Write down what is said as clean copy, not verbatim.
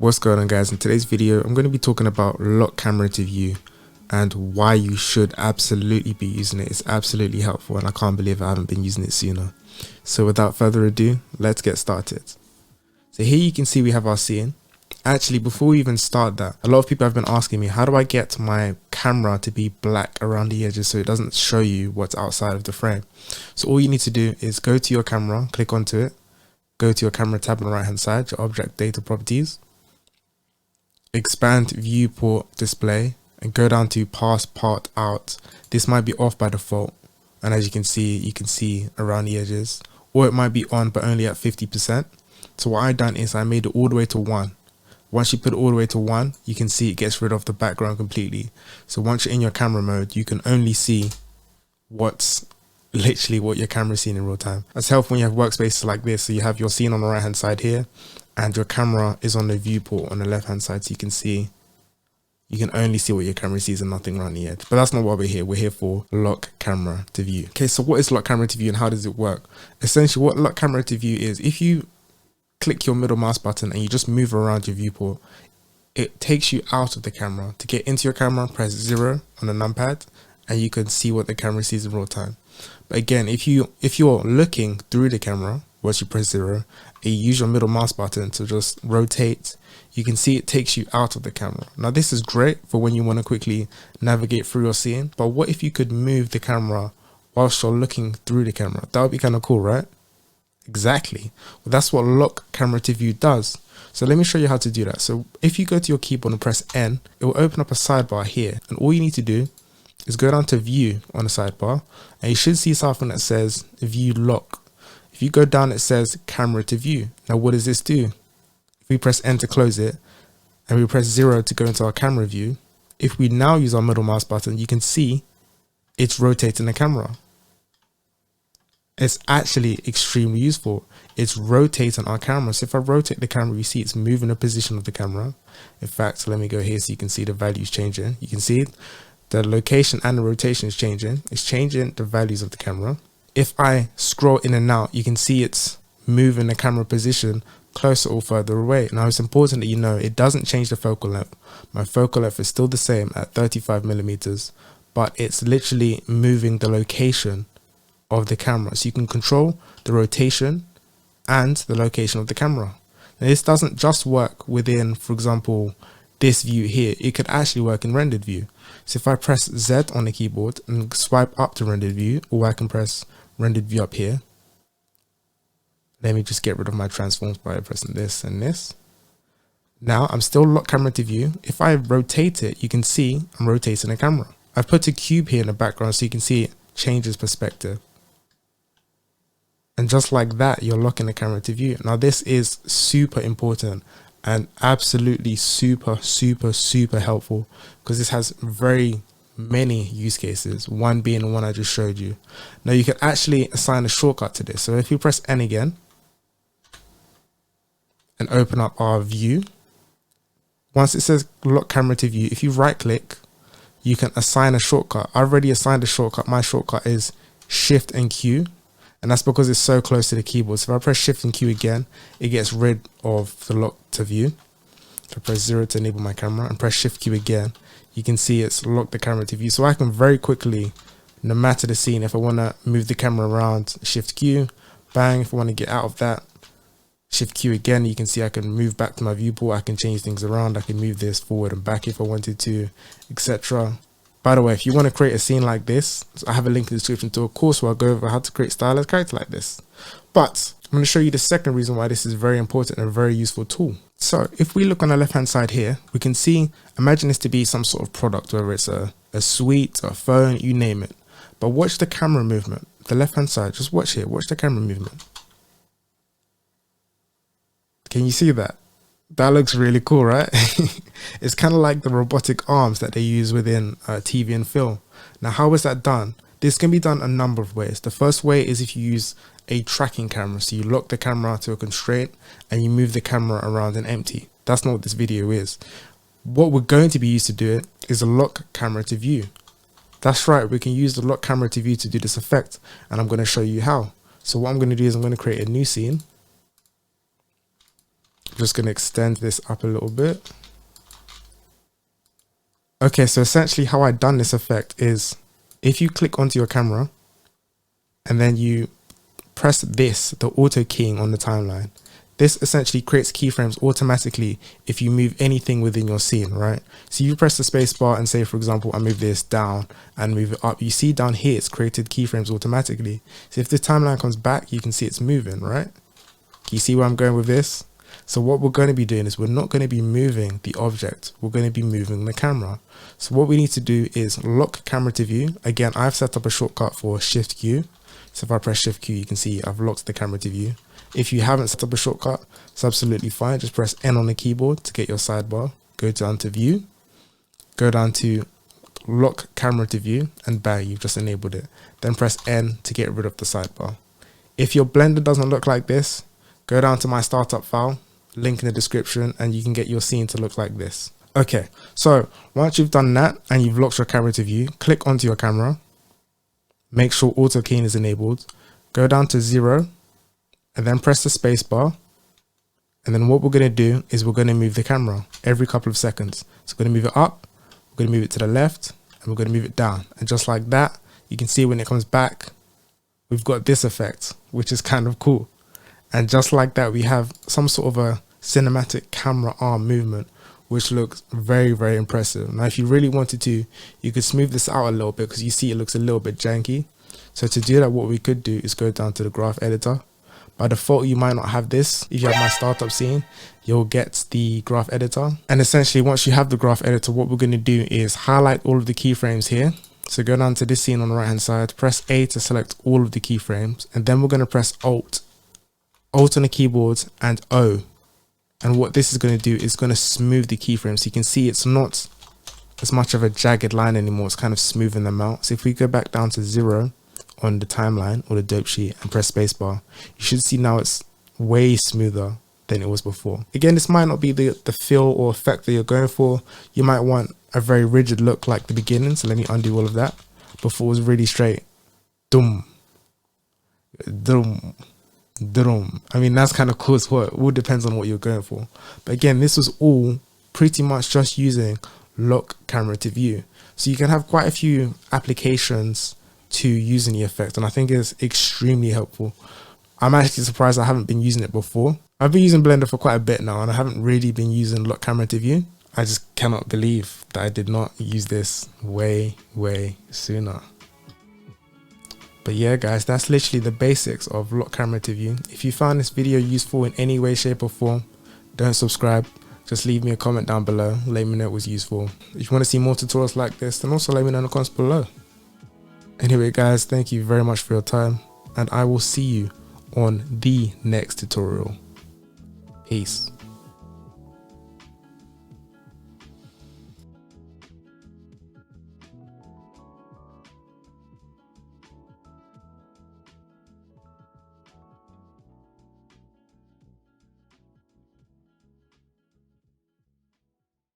What's going on, guys? In today's video I'm going to be talking about lock camera to view and why you should absolutely be using it. It's absolutely helpful and I can't believe I haven't been using it sooner. So without further ado, let's get started. So here you can see we have our scene. Actually, before we even start that, a lot of people have been asking me, how do I get my camera to be black around the edges so it doesn't show you what's outside of the frame? So all you need to do is go to your camera, click onto it, go to your camera tab on the right hand side, your object data properties, expand viewport display and go down to pass part out. This might be off by default, and as you can see around the edges, or it might be on but only at 50%. So what I done is I made it all the way to 1. Once you put it all the way to 1, you can see it gets rid of the background completely. So once you're in your camera mode, you can only see what's literally what your camera's seeing in real time. That's helpful when you have workspaces like this. So you have your scene on the right hand side here and your camera is on the viewport on the left hand side, so you can only see what your camera sees and nothing around the edge. But that's not why we're here. We're here for lock camera to view. Okay, so what is lock camera to view and how does it work? Essentially what lock camera to view is, if you click your middle mouse button and you just move around your viewport, it takes you out of the camera. To get into your camera, press 0 on the numpad and you can see what the camera sees in real time. But again, if you're looking through the camera, once you press 0, you use your middle mouse button to just rotate, you can see it takes you out of the camera. Now this is great for when you want to quickly navigate through your scene, but what if you could move the camera whilst you're looking through the camera? That would be kind of cool, right? Exactly. Well, that's what lock camera to view does. So let me show you how to do that. So if you go to your keyboard and press N, it will open up a sidebar here, and all you need to do is go down to view on the sidebar and you should see something that says view lock. If you go down, it says camera to view. Now what does this do? If we press N to close it and we press 0 to go into our camera view, if we now use our middle mouse button, you can see it's rotating the camera. It's actually extremely useful. It's rotating our camera. So if I rotate the camera, you see it's moving the position of the camera. In fact, let me go here so you can see the values changing. You can see the location and the rotation is changing. It's changing the values of the camera. If I scroll in and out, you can see it's moving the camera position closer or further away. Now it's important that you know it doesn't change the focal length. My focal length is still the same at 35mm, but it's literally moving the location of the camera. So you can control the rotation and the location of the camera. Now this doesn't just work within, for example, this view here. It could actually work in rendered view. So if I press Z on the keyboard and swipe up to rendered view, or I can press rendered view up here. Let me just get rid of my transforms by pressing this and this. Now I'm still lock camera to view. If I rotate it, you can see I'm rotating the camera. I've put a cube here in the background so you can see it changes perspective. And just like that, you're locking the camera to view. Now this is super important and absolutely super helpful, because this has very many use cases, one being the one I just showed you. Now you can actually assign a shortcut to this. So if you press N again and open up our view, once it says lock camera to view, if you right click, you can assign a shortcut. I've already assigned a shortcut. My shortcut is Shift and Q, and that's because it's so close to the keyboard. So if I press Shift and Q again, it gets rid of the lock to view. So I press 0 to enable my camera and press Shift Q again, you can see it's locked the camera to view. So I can very quickly, no matter the scene, if I want to move the camera around, Shift Q, bang. If I want to get out of that, Shift Q again, you can see I can move back to my viewport. I can change things around. I can move this forward and back if I wanted to, etc. By the way, if you want to create a scene like this, I have a link in the description to a course where I go over how to create stylized character like this. But I'm going to show you the second reason why this is very important and a very useful tool. So if we look on the left hand side here, we can see, imagine this to be some sort of product, whether it's a suite, a phone, you name it. But watch the camera movement, the left hand side, just watch here, watch the camera movement. Can you see that? That looks really cool, right? It's kind of like the robotic arms that they use within TV and film. Now, how is that done? This can be done a number of ways. The first way is if you use a tracking camera. So you lock the camera to a constraint and you move the camera around and empty. That's not what this video is. What we're going to be used to do it is a lock camera to view. That's right, we can use the lock camera to view to do this effect, and I'm going to show you how. So what I'm going to do is I'm going to create a new scene. just going to extend this up a little bit. Okay, so essentially how I done this effect is if you click onto your camera and then you press this, the auto keying on the timeline, this essentially creates keyframes automatically if you move anything within your scene, right? So you press the space bar and say, for example, I move this down and move it up. You see down here, it's created keyframes automatically. So if the timeline comes back, you can see it's moving, right? Can you see where I'm going with this? So what we're going to be doing is we're not going to be moving the object. We're going to be moving the camera. So what we need to do is lock camera to view. Again, I've set up a shortcut for Shift Q. So if I press Shift Q, you can see I've locked the camera to view. If you haven't set up a shortcut, it's absolutely fine. Just press N on the keyboard to get your sidebar. Go down to view, go down to lock camera to view, and bang, you've just enabled it. Then press N to get rid of the sidebar. If your Blender doesn't look like this, go down to my startup file, link in the description, and you can get your scene to look like this. Okay, so once you've done that and you've locked your camera to view, click onto your camera, make sure auto keying is enabled, go down to 0, and then press the space bar. And then what we're going to do is we're going to move the camera every couple of seconds. So we're going to move it up, we're going to move it to the left, and we're going to move it down. And just like that, you can see when it comes back, we've got this effect, which is kind of cool. And just like that, we have some sort of a cinematic camera arm movement, which looks very, very impressive. Now, if you really wanted to, you could smooth this out a little bit because you see it looks a little bit janky. So to do that, what we could do is go down to the graph editor. By default, you might not have this. If you have my startup scene, you'll get the graph editor. And essentially, once you have the graph editor, what we're going to do is highlight all of the keyframes here. So go down to this scene on the right hand side, press A to select all of the keyframes, and then we're going to press Alt on the keyboard and O. And what this is going to do is going to smooth the keyframes. So you can see it's not as much of a jagged line anymore. It's kind of smoothing them out. So if we go back down to 0 on the timeline or the dope sheet and press spacebar, you should see now it's way smoother than it was before. Again, this might not be the feel or effect that you're going for. You might want a very rigid look like the beginning. So let me undo all of that. Before it was really straight. Dum. Dum. Drum. I mean, that's kind of cool as well. It all depends on what you're going for. But again, this was all pretty much just using lock camera to view. So you can have quite a few applications to using the effect, and I think it's extremely helpful. I'm actually surprised I haven't been using it before. I've been using Blender for quite a bit now, and I haven't really been using lock camera to view. I just cannot believe that I did not use this way sooner. But yeah guys, that's literally the basics of lock camera to view. If you found this video useful in any way, shape or form, don't subscribe. Just leave me a comment down below. Let me know it was useful. If you want to see more tutorials like this, then also let me know in the comments below. Anyway guys, thank you very much for your time, and I will see you on the next tutorial. Peace.